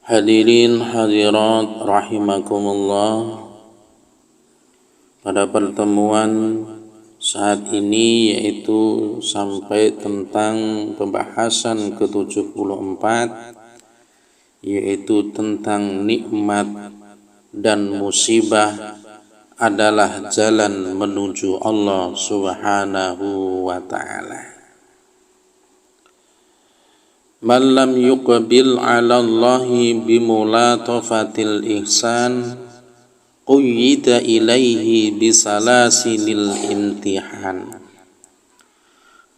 Hadirin hadirat rahimakumullah. Pada pertemuan saat ini yaitu sampai tentang pembahasan ke-74, yaitu tentang nikmat dan musibah adalah jalan menuju Allah Subhanahu wa ta'ala. Man lam yuqbil 'ala Allahi bimulatafatil ihsan quyida ilaihi bisalasilil imtihan.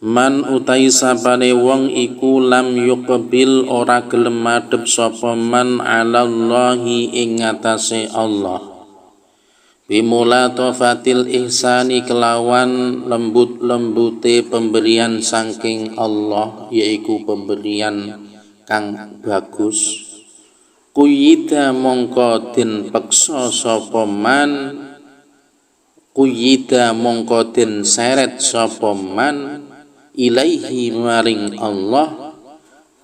Man utai sapane wong iku lam yuqbil ora gelem madhep sapa man 'ala Allahi ing ngatasé Allah bimulatafatil ihsani kelawan lembut-lembute pemberian saking Allah, yaiku pemberian kang bagus. Kuyida mongko den peksa sapa man, kuyida mongko den seret sapa man ilaihi maring Allah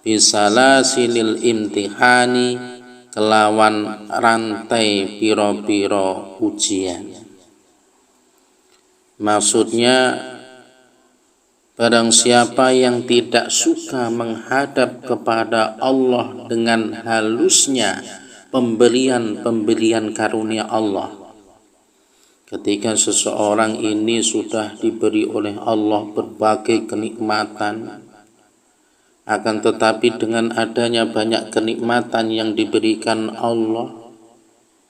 bisalasilil imtihani kelawan rantai piro-piro ujian. Maksudnya, barang siapa yang tidak suka menghadap kepada Allah dengan halusnya pemberian karunia Allah, ketika seseorang ini sudah diberi oleh Allah berbagai kenikmatan, akan tetapi dengan adanya banyak kenikmatan yang diberikan Allah,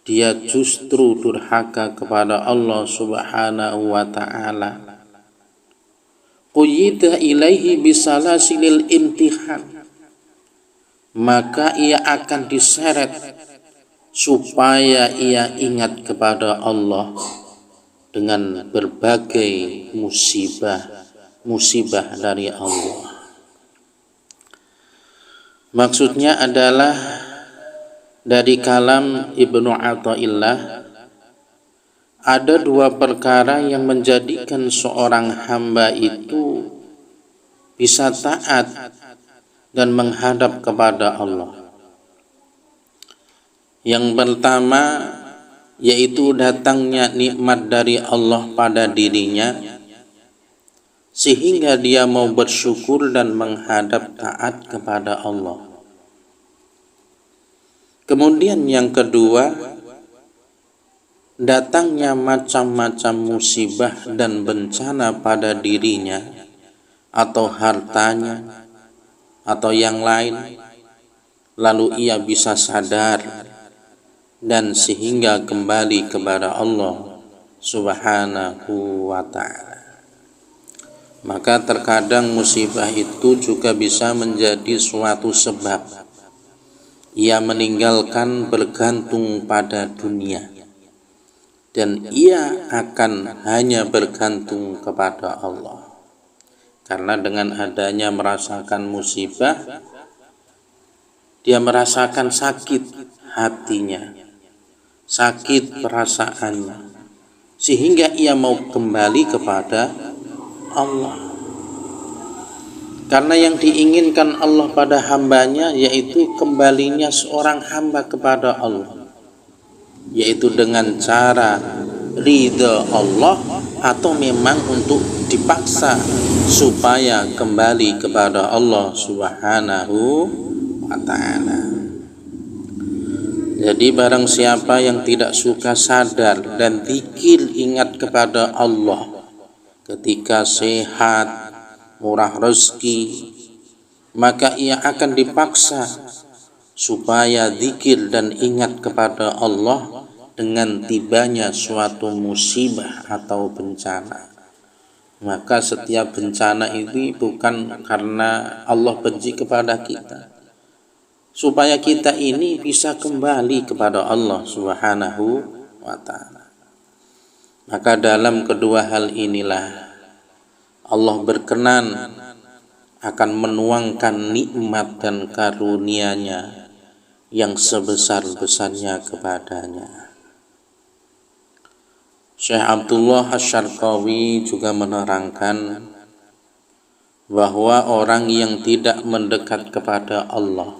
dia justru durhaka kepada Allah Subhanahu wa ta'ala. Quyida ilaihi bisalasilil imtihan, maka ia akan diseret supaya ia ingat kepada Allah dengan berbagai musibah dari Allah. Maksudnya adalah dari kalam Ibnu Athaillah, ada dua perkara yang menjadikan seorang hamba itu bisa taat dan menghadap kepada Allah. Yang pertama yaitu datangnya nikmat dari Allah pada dirinya, sehingga dia mau bersyukur dan menghadap taat kepada Allah. Kemudian yang kedua, datangnya macam-macam musibah dan bencana pada dirinya atau hartanya atau yang lain, lalu ia bisa sadar dan sehingga kembali kepada Allah Subhanahu wa ta'ala. Maka terkadang musibah itu juga bisa menjadi suatu sebab ia meninggalkan bergantung pada dunia, dan ia akan hanya bergantung kepada Allah. Karena dengan adanya merasakan musibah, dia merasakan sakit hatinya, sakit perasaannya, sehingga ia mau kembali kepada Allah. Karena yang diinginkan Allah pada hambanya yaitu kembalinya seorang hamba kepada Allah, yaitu dengan cara ridha Allah atau memang untuk dipaksa supaya kembali kepada Allah Subhanahu wa ta'ala. Jadi barang siapa yang tidak suka sadar dan zikir ingat kepada Allah ketika sehat, murah rezeki, maka ia akan dipaksa supaya zikir dan ingat kepada Allah dengan tibanya suatu musibah atau bencana. Maka setiap bencana ini bukan karena Allah benci kepada kita, supaya kita ini bisa kembali kepada Allah Subhanahu wa ta'ala. Maka dalam kedua hal inilah Allah berkenan akan menuangkan nikmat dan karunia-Nya yang sebesar-besarnya kepadanya. Syekh Abdullah Asy-Syarqawi juga menerangkan bahwa orang yang tidak mendekat kepada Allah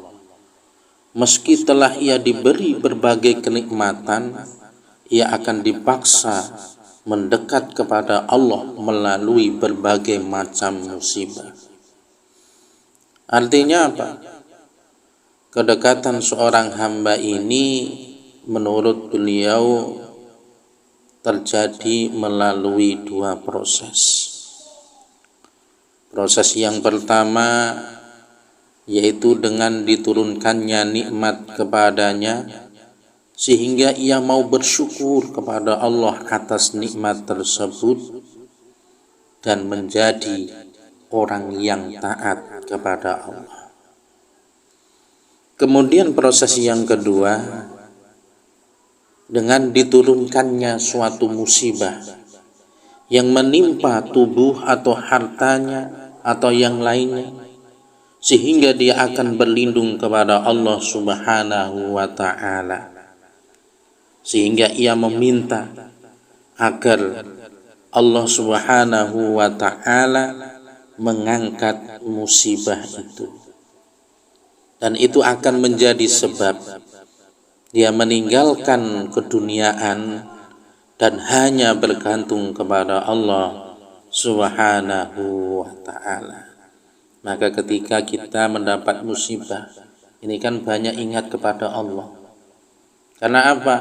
meski telah ia diberi berbagai kenikmatan, ia akan dipaksa mendekat kepada Allah melalui berbagai macam musibah. Artinya apa? Kedekatan seorang hamba ini menurut beliau terjadi melalui dua proses. Proses yang pertama yaitu dengan diturunkannya nikmat kepadanya sehingga ia mau bersyukur kepada Allah atas nikmat tersebut dan menjadi orang yang taat kepada Allah. Kemudian proses yang kedua dengan diturunkannya suatu musibah yang menimpa tubuh atau hartanya atau yang lainnya, sehingga dia akan berlindung kepada Allah Subhanahu wa ta'ala, sehingga ia meminta agar Allah Subhanahu wa ta'ala mengangkat musibah itu, dan itu akan menjadi sebab dia meninggalkan keduniaan dan hanya bergantung kepada Allah Subhanahu wa ta'ala. Maka ketika kita mendapat musibah, ini kan banyak ingat kepada Allah. Karena apa?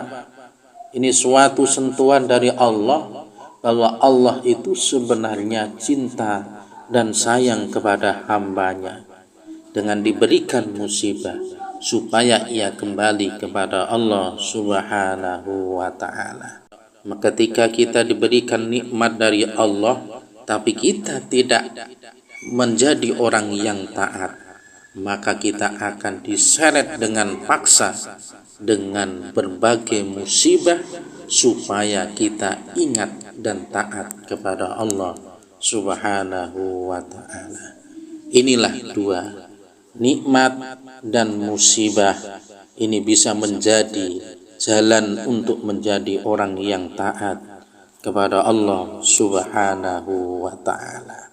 Ini suatu sentuhan dari Allah bahwa Allah itu sebenarnya cinta dan sayang kepada hambanya. Dengan diberikan musibah supaya ia kembali kepada Allah Subhanahu wa ta'ala. Maka ketika kita diberikan nikmat dari Allah tapi kita tidak menjadi orang yang taat, maka kita akan diseret dengan paksa dengan berbagai musibah supaya kita ingat dan taat kepada Allah Subhanahu wa ta'ala. Inilah dua, nikmat dan musibah, ini bisa menjadi jalan untuk menjadi orang yang taat kepada Allah Subhanahu wa ta'ala.